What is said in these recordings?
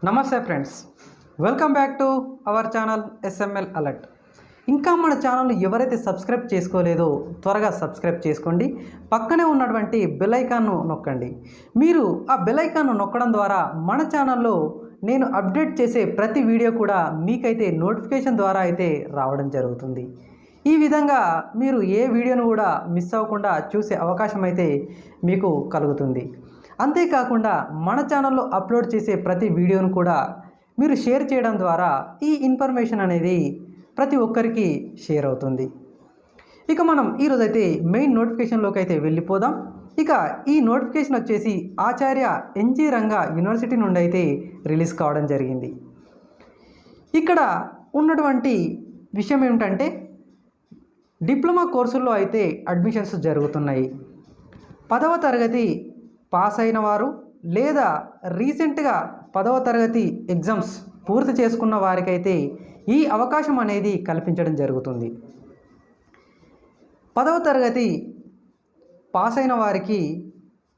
నమస్తే friends, welcome back to our channel SML alert. ఇంకా మన ఛానల్ ఎవరైతే సబ్స్క్రైబ్ చేసుకోలేదో త్వరగా సబ్స్క్రైబ్ చేసుకోండి. పక్కనే ఉన్నటువంటి బెల్ ఐకాన్ను నొక్కండి. మీరు ఆ బెల్ ఐకాన్ను నొక్కడం ద్వారా మన ఛానల్లో నేను అప్డేట్ చేసే ప్రతి వీడియో కూడా మీకైతే నోటిఫికేషన్ ద్వారా అయితే రావడం జరుగుతుంది. ఈ విధంగా మీరు ఏ వీడియోను కూడా మిస్ అవ్వకుండా చూసే అవకాశం అయితే మీకు కలుగుతుంది. అంతేకాకుండా మన ఛానల్లో అప్లోడ్ చేసే ప్రతి వీడియోను కూడా మీరు షేర్ చేయడం ద్వారా ఈ ఇన్ఫర్మేషన్ అనేది ప్రతి ఒక్కరికి షేర్ అవుతుంది. ఇక మనం ఈరోజైతే మెయిన్ నోటిఫికేషన్లోకి అయితే వెళ్ళిపోదాం. ఇక ఈ నోటిఫికేషన్ వచ్చేసి ఆచార్య ఎన్జీ రంగా యూనివర్సిటీ నుండి అయితే రిలీజ్ కావడం జరిగింది. ఇక్కడ ఉన్నటువంటి విషయం ఏమిటంటే డిప్లొమా కోర్సుల్లో అయితే అడ్మిషన్స్ జరుగుతున్నాయి. 10వ తరగతి పాస్ అయిన వారు లేదా రీసెంట్గా 10వ తరగతి ఎగ్జామ్స్ పూర్తి చేసుకున్న వారికైతే ఈ అవకాశం అనేది కల్పించడం జరుగుతుంది. 10వ తరగతి పాస్ అయిన వారికి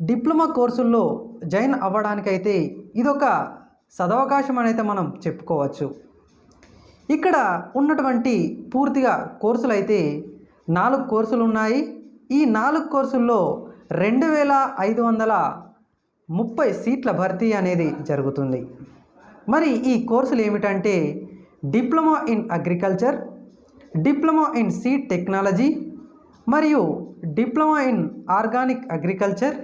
డిప్లొమా కోర్సుల్లో జాయిన్ అవ్వడానికైతే ఇదొక సదవకాశం అనేది మనం చెప్పుకోవచ్చు. ఇక్కడ ఉన్నటువంటి పూర్తిగా కోర్సులు అయితే 4 కోర్సులు ఉన్నాయి. ఈ 4 కోర్సుల్లో 2530 సీట్ల భర్తీ అనేది జరుగుతుంది. మరి ఈ కోర్సులు ఏమిటంటే diploma in agriculture, diploma in seed technology మరియు డిప్లొమా ఇన్ ఆర్గానిక్ అగ్రికల్చర్,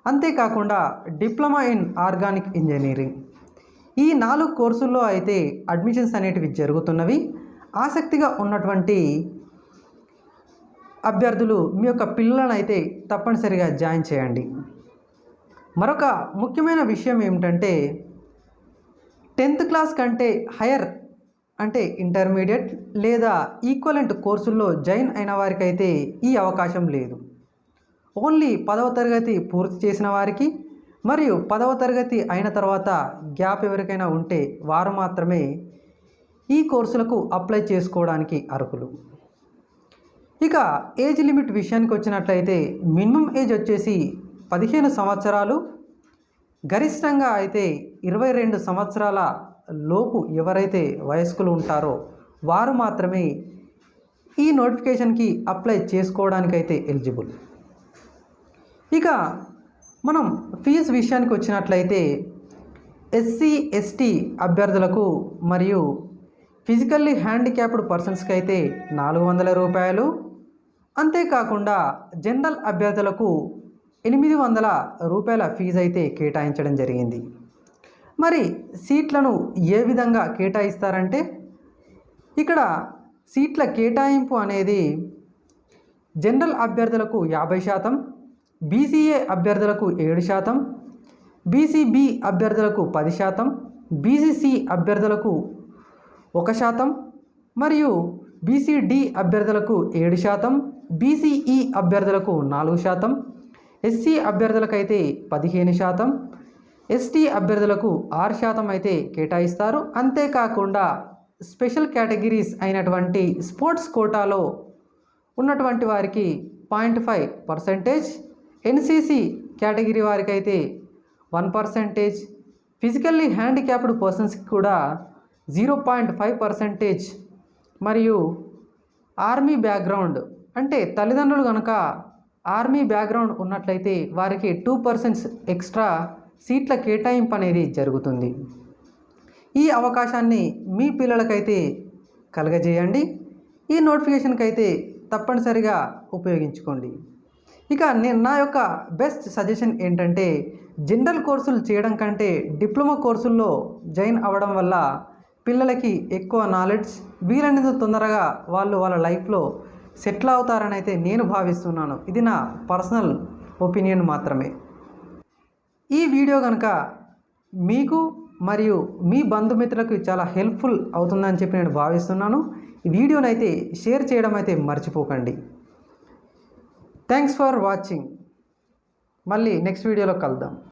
అంతేకాకుండా డిప్లొమా ఇన్ ఆర్గానిక్ ఇంజనీరింగ్. ఈ 4 కోర్సుల్లో అయితే అడ్మిషన్స్ అనేటివి జరుగుతున్నవి. ఆసక్తిగా ఉన్నటువంటి అభ్యర్థులు మీ యొక్క పిల్లలను అయితే తప్పనిసరిగా జాయిన్ చేయండి. మరొక ముఖ్యమైన విషయం ఏమిటంటే 10th క్లాస్ కంటే హయ్యర్ అంటే ఇంటర్మీడియట్ లేదా ఈక్వలెంట్ కోర్సుల్లో జాయిన్ అయిన వారికైతే ఈ అవకాశం లేదు. ఓన్లీ 10వ తరగతి పూర్తి చేసిన వారికి మరియు 10వ తరగతి అయిన తర్వాత గ్యాప్ ఎవరికైనా ఉంటే వారు మాత్రమే ఈ కోర్సులకు అప్లై చేసుకోవడానికి అర్హులు. ఇక ఏజ్ లిమిట్ విషయానికి వచ్చినట్లయితే మినిమం ఏజ్ వచ్చేసి 15 సంవత్సరాలు, గరిష్టంగా అయితే 22 సంవత్సరాల లోపు ఎవరైతే వయస్కులు ఉంటారో వారు మాత్రమే ఈ నోటిఫికేషన్కి అప్లై చేసుకోవడానికైతే ఎలిజిబుల్. ఇక మనం ఫీజు విషయానికి వచ్చినట్లయితే ఎస్సీ ఎస్టీ అభ్యర్థులకు మరియు ఫిజికల్లీ హ్యాండిక్యాప్డ్ పర్సన్స్కి అయితే 400 రూపాయలు, అంతేకాకుండా జనరల్ అభ్యర్థులకు 800 రూపాయల ఫీజు అయితే కేటాయించడం జరిగింది. మరి సీట్లను ఏ విధంగా కేటాయిస్తారంటే ఇక్కడ సీట్ల కేటాయింపు అనేది జనరల్ అభ్యర్థులకు 50%, బీసీఏ అభ్యర్థులకు 7%, బీసీబీ అభ్యర్థులకు 10%, బీసీసీ అభ్యర్థులకు 1% మరియు బీసీడీ అభ్యర్థులకు 7%, బీసీఈ అభ్యర్థులకు 4%, ఎస్సీ అభ్యర్థులకైతే 15%, ఎస్టీ అభ్యర్థులకు 6% అయితే కేటాయిస్తారు. అంతేకాకుండా స్పెషల్ కేటగిరీస్ అయినటువంటి స్పోర్ట్స్ కోటాలో ఉన్నటువంటి వారికి 0.5%, ఎన్సీసీ కేటగిరీ వారికి అయితే 1%, ఫిజికల్లీ హ్యాండిక్యాప్డ్ పర్సన్స్కి కూడా 0.5%, మరియు ఆర్మీ బ్యాక్గ్రౌండ్ అంటే తల్లిదండ్రులు కనుక ఆర్మీ బ్యాక్గ్రౌండ్ ఉన్నట్లయితే వారికి 2% ఎక్స్ట్రా సీట్ల కేటాయింపు అనేది జరుగుతుంది. ఈ అవకాశాన్ని మీ పిల్లలకైతే కలగజేయండి. ఈ నోటిఫికేషన్కి అయితే తప్పనిసరిగా ఉపయోగించుకోండి. ఇక నా యొక్క బెస్ట్ సజెషన్ ఏంటంటే జనరల్ కోర్సులు చేయడం కంటే డిప్లొమా కోర్సుల్లో జాయిన్ అవ్వడం వల్ల పిల్లలకి ఎక్కువ నాలెడ్జ్, వీలైనంత తొందరగా వాళ్ళ లైఫ్లో సెటిల్ అవుతారని అయితే నేను భావిస్తున్నాను. ఇది నా పర్సనల్ ఒపీనియన్ మాత్రమే. ఈ వీడియో కనుక మీకు మరియు మీ బంధుమిత్రులకు చాలా హెల్ప్ఫుల్ అవుతుందని చెప్పి నేను భావిస్తున్నాను. ఈ వీడియోని అయితే షేర్ చేయడం అయితే మర్చిపోకండి. Thanks for watching. మళ్ళీ నెక్స్ట్ వీడియోలో కలుద్దాం.